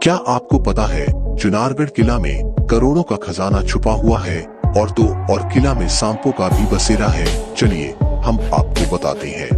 क्या आपको पता है चुनारगढ़ किला में करोड़ों का खजाना छुपा हुआ है और किला में सांपों का भी बसेरा है। चलिए हम आपको बताते हैं।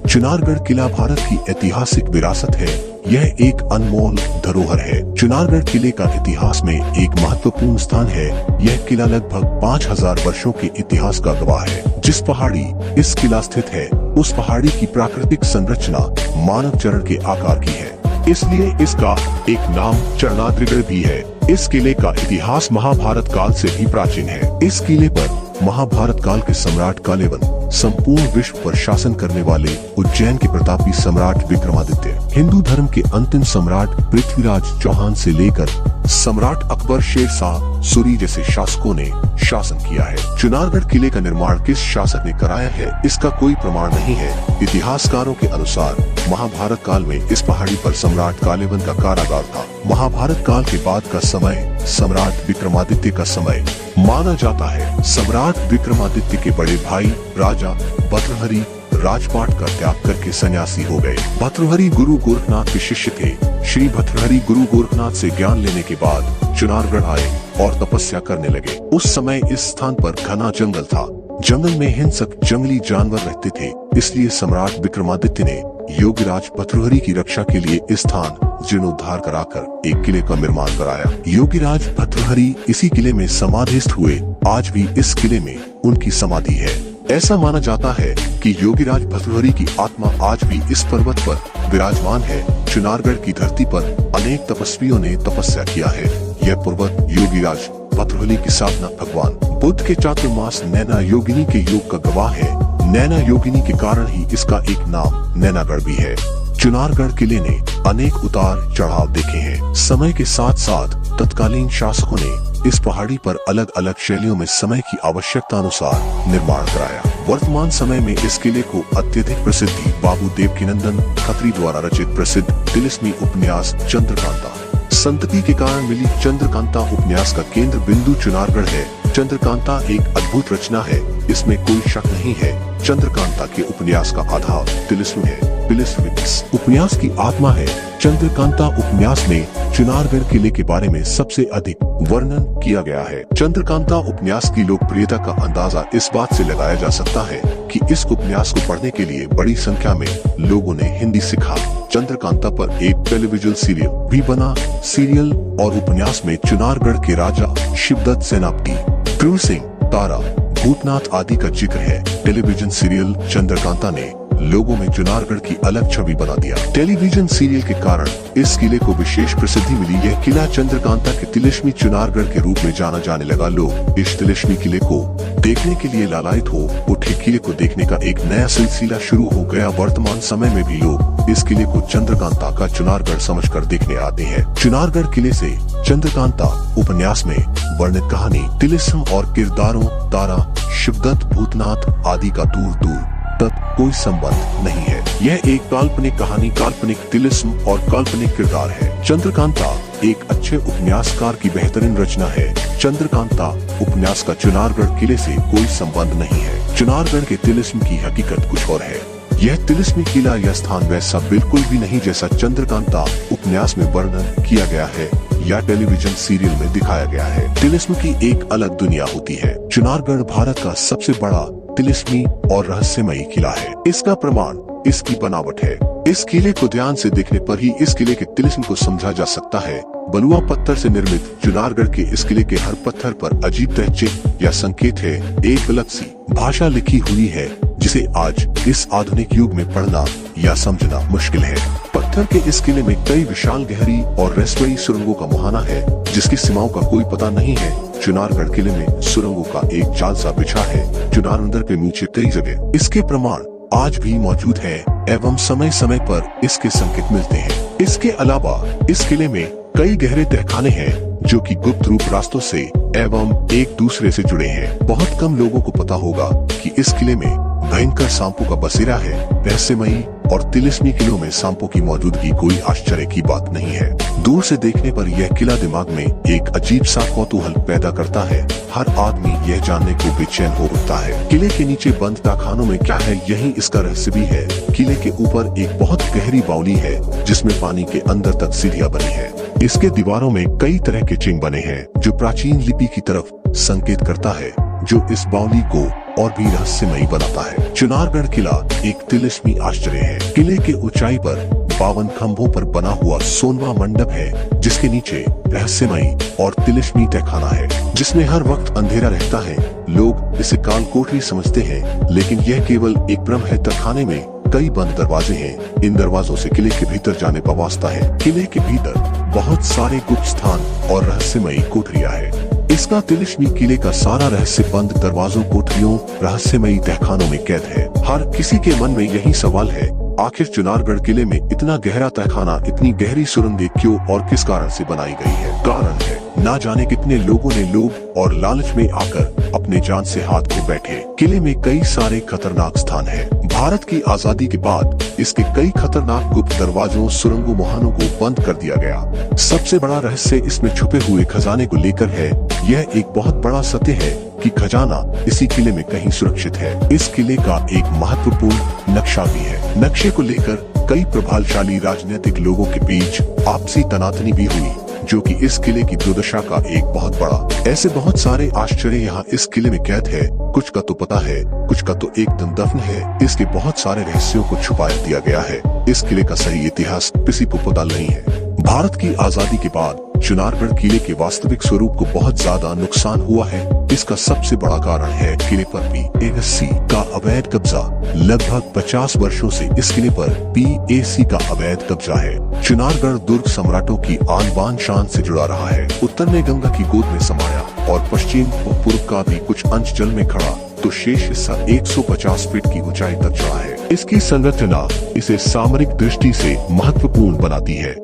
चुनारगढ़ किला भारत की ऐतिहासिक विरासत है। यह एक अनमोल धरोहर है। चुनारगढ़ किले का इतिहास में एक महत्वपूर्ण स्थान है। यह किला लगभग 5000 वर्षों के इतिहास का गवाह है। जिस पहाड़ी इस किला स्थित है, उस पहाड़ी की प्राकृतिक संरचना मानव चरण के आकार की है, इसलिए इसका एक नाम चरणाद्रिगढ़ भी है। इस किले का इतिहास महाभारत काल से भी प्राचीन है। इस किले पर महाभारत काल के सम्राट कलेवन, संपूर्ण विश्व पर शासन करने वाले उज्जैन के प्रतापी सम्राट विक्रमादित्य, हिंदू धर्म के अंतिम सम्राट पृथ्वीराज चौहान से लेकर सम्राट अकबर, शेरशाह सूरी जैसे शासकों ने शासन किया है। चुनारगढ़ किले का निर्माण किस शासक ने कराया है, इसका कोई प्रमाण नहीं है। इतिहासकारों के अनुसार महाभारत काल में इस पहाड़ी पर सम्राट कलेवन का कारागार था। महाभारत काल के बाद का समय सम्राट विक्रमादित्य का समय माना जाता है। सम्राट विक्रमादित्य के बड़े भाई राजा भर्तृहरि राजपाट का त्याग करके सन्यासी हो गए। भर्तृहरि गुरु गोरखनाथ के शिष्य थे। श्री भर्तृहरि गुरु गोरखनाथ से ज्ञान लेने के बाद चुनारगढ़ आए और तपस्या करने लगे। उस समय इस स्थान पर घना जंगल था। जंगल में हिंसक जंगली जानवर रहते थे, इसलिए सम्राट विक्रमादित्य ने योगीराज भर्तृहरि की रक्षा के लिए इस स्थान जीर्णोद्धार कराकर एक किले का निर्माण कराया। योगीराज भर्तृहरि इसी किले में समाधिस्थ हुए। आज भी इस किले में उनकी समाधि है। ऐसा माना जाता है कि योगीराज भर्तृहरि की आत्मा आज भी इस पर्वत पर विराजमान है। चुनारगढ़ की धरती पर अनेक तपस्वियों ने तपस्या किया है। यह पर्वत योगीराज भर्तृहरि की साधना भगवान बुद्ध के चातुर्मास नैना योगिनी के योग का गवाह है। नैना योगिनी के कारण ही इसका एक नाम नैनागढ़ भी है। चुनारगढ़ किले ने अनेक उतार चढ़ाव देखे हैं। समय के साथ साथ तत्कालीन शासकों ने इस पहाड़ी पर अलग अलग शैलियों में समय की आवश्यकता अनुसार निर्माण कराया। वर्तमान समय में इस किले को अत्यधिक प्रसिद्धि बाबू देवकीनंदन खत्री द्वारा रचित प्रसिद्ध तिलिस्मी उपन्यास चंद्रकांता संतति के कारण मिली चंद्रकांता उपन्यास का केंद्र बिंदु चुनारगढ़ है। चंद्रकांता एक अद्भुत रचना है, इसमें कोई शक नहीं है। चंद्रकांता के उपन्यास का आधार तिलिस्म है। तिलिस्म इस उपन्यास की आत्मा है। चंद्रकांता उपन्यास में चुनारगढ़ किले के बारे में सबसे अधिक वर्णन किया गया है। चंद्रकांता उपन्यास की लोकप्रियता का अंदाजा इस बात से लगाया जा सकता है कि इस उपन्यास को पढ़ने के लिए बड़ी संख्या में लोगों ने हिंदी सीखा। चंद्रकांता पर एक टेलीविजन सीरियल भी बना। सीरियल और उपन्यास में चुनारगढ़ के राजा शिवदत्त सेनापति, क्रूर सिंह, तारा, भूतनाथ आदि का जिक्र है। टेलीविजन सीरियल चंद्रकांता ने लोगों में चुनारगढ़ की अलग छवि बना दिया। टेलीविजन सीरियल के कारण इस किले को विशेष प्रसिद्धि मिली। यह किला चंद्रकांता के तिलिस्मी चुनारगढ़ के रूप में जाना जाने लगा। लोग इस तिलिस्मी किले को देखने के लिए लालायित हो उठे। किले को देखने का एक नया सिलसिला शुरू हो गया। वर्तमान समय में भी लोग इस किले को चंद्रकांता का चुनारगढ़ समझकर देखने आते हैं। चुनारगढ़ किले से चंद्रकांता उपन्यास में वर्णित कहानी, तिलिस्म और किरदारों तारा, शिवदत्त, भूतनाथ आदि का दूर दूर तक कोई संबंध नहीं है। यह एक काल्पनिक कहानी, काल्पनिक तिलिस्म और काल्पनिक किरदार है। चंद्रकांता एक अच्छे उपन्यासकार की बेहतरीन रचना है। चंद्रकांता उपन्यास का चुनारगढ़ किले से कोई संबंध नहीं है। चुनारगढ़ के तिलिस्म की हकीकत कुछ और है। यह तिलिस्मी किला या स्थान वैसा बिल्कुल भी नहीं जैसा चंद्रकांता उपन्यास में वर्णन किया गया है या टेलीविजन सीरियल में दिखाया गया है। तिलिस्म की एक अलग दुनिया होती है। चुनारगढ़ भारत का सबसे बड़ा तिलिस्मी और रहस्यमयी किला है। इसका प्रमाण इसकी बनावट है। इस किले को ध्यान से देखने पर ही इस किले के तिलिस्म को समझा जा सकता है। बलुआ पत्थर से निर्मित चुनारगढ़ के इस किले के हर पत्थर पर अजीब चिन्ह या संकेत है। एक अलग सी भाषा लिखी हुई है जिसे आज इस आधुनिक युग में पढ़ना या समझना मुश्किल है। पत्थर के इस किले में कई विशाल, गहरी और रहस्यमयी सुरंगों का मुहाना है जिसकी सीमाओं का कोई पता नहीं है। चुनारगढ़ किले में सुरंगों का एक जाल सा बिछा है। चुनारगढ़ के नीचे कई जगह इसके प्रमाण आज भी मौजूद है एवं समय समय पर इसके संकेत मिलते हैं। इसके अलावा इस किले में कई गहरे तहखाने हैं जो कि गुप्त रूप रास्तों से एवं एक दूसरे से जुड़े हैं। बहुत कम लोगों को पता होगा कि इस किले में भयंकर सांपों का बसेरा है। रहस्यमयी और तिलिस्मी किलों में सांपों की मौजूदगी कोई आश्चर्य की बात नहीं है। दूर से देखने पर यह किला दिमाग में एक अजीब सा कौतूहल पैदा करता है। हर आदमी यह जानने को बेचैन हो उठता है किले के नीचे बंद तहखानों में क्या है। यही इसका रहस्य भी है। किले के ऊपर एक बहुत गहरी बावली है जिसमें पानी के अंदर तक सीढ़ियां बनी है। इसके दीवारों में कई तरह के चिन्ह बने हैं जो प्राचीन लिपि की तरफ संकेत करता है, जो इस बावली को और भी रहस्यमयी बनाता है। चुनारगढ़ किला एक तिलिस्मी आश्चर्य है। किले के ऊंचाई पर 52 खंभों पर बना हुआ सोनवा मंडप है जिसके नीचे रहस्यमयी और तिलिस्मी तहखाना है जिसमें हर वक्त अंधेरा रहता है। लोग इसे काल कोठरी समझते हैं, लेकिन यह केवल एक भ्रम है। तहखाने में कई बंद दरवाजे हैं। इन दरवाजों से किले के भीतर जाने का वास्ता है। किले के भीतर बहुत सारे गुप्त स्थान और रहस्यमयी कोठरियां हैं। इसका तिलिस्मी किले का सारा रहस्य बंद दरवाजों, कोठरियों, रहस्यमयी तहखानों में कैद है। हर किसी के मन में यही सवाल है, आखिर चुनारगढ़ किले में इतना गहरा तहखाना, इतनी गहरी सुरंगें क्यों और किस कारण से बनाई गई है? कारण है ना जाने कितने लोगों ने लोभ और लालच में आकर अपने जान से हाथ धो बैठे। किले में कई सारे खतरनाक स्थान हैं। भारत की आजादी के बाद इसके कई खतरनाक गुप्त दरवाजों, सुरंगों, मुहानों को बंद कर दिया गया। सबसे बड़ा रहस्य इसमें छुपे हुए खजाने को लेकर है। यह एक बहुत बड़ा सत्य है कि खजाना इसी किले में कहीं सुरक्षित है। इस किले का एक महत्वपूर्ण नक्शा भी है। नक्शे को लेकर कई प्रभावशाली राजनीतिक लोगों के बीच आपसी तनातनी भी हुई, जो कि इस किले की दुर्दशा का एक बहुत बड़ा। ऐसे बहुत सारे आश्चर्य यहाँ इस किले में कैद है। कुछ का तो पता है, कुछ का तो एकदम दफन है। इसके बहुत सारे रहस्यों को छुपाया दिया गया है। इस किले का सही इतिहास किसी को पता नहीं है। भारत की आजादी के बाद चुनारगढ़ किले के वास्तविक स्वरूप को बहुत ज्यादा नुकसान हुआ है। इसका सबसे बड़ा कारण है किले पर PAC का अवैध कब्जा। लगभग 50 वर्षों से इस किले पर PAC का अवैध कब्जा है। चुनारगढ़ दुर्ग सम्राटों की आन बान शान से जुड़ा रहा है। उत्तर में गंगा की गोद में समाया और पश्चिम व पूर्व का भी कुछ अंश जल में खड़ा, तो शेष हिस्सा 150 फीट की ऊंचाई तक चढ़ा है। इसकी संरचना इसे सामरिक दृष्टि से महत्वपूर्ण बनाती है।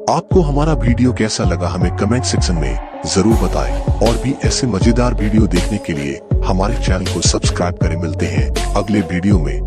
आपको हमारा वीडियो कैसा लगा हमें कमेंट सेक्शन में जरूर बताएं और भी ऐसे मजेदार वीडियो देखने के लिए हमारे चैनल को सब्सक्राइब करें। मिलते हैं अगले वीडियो में।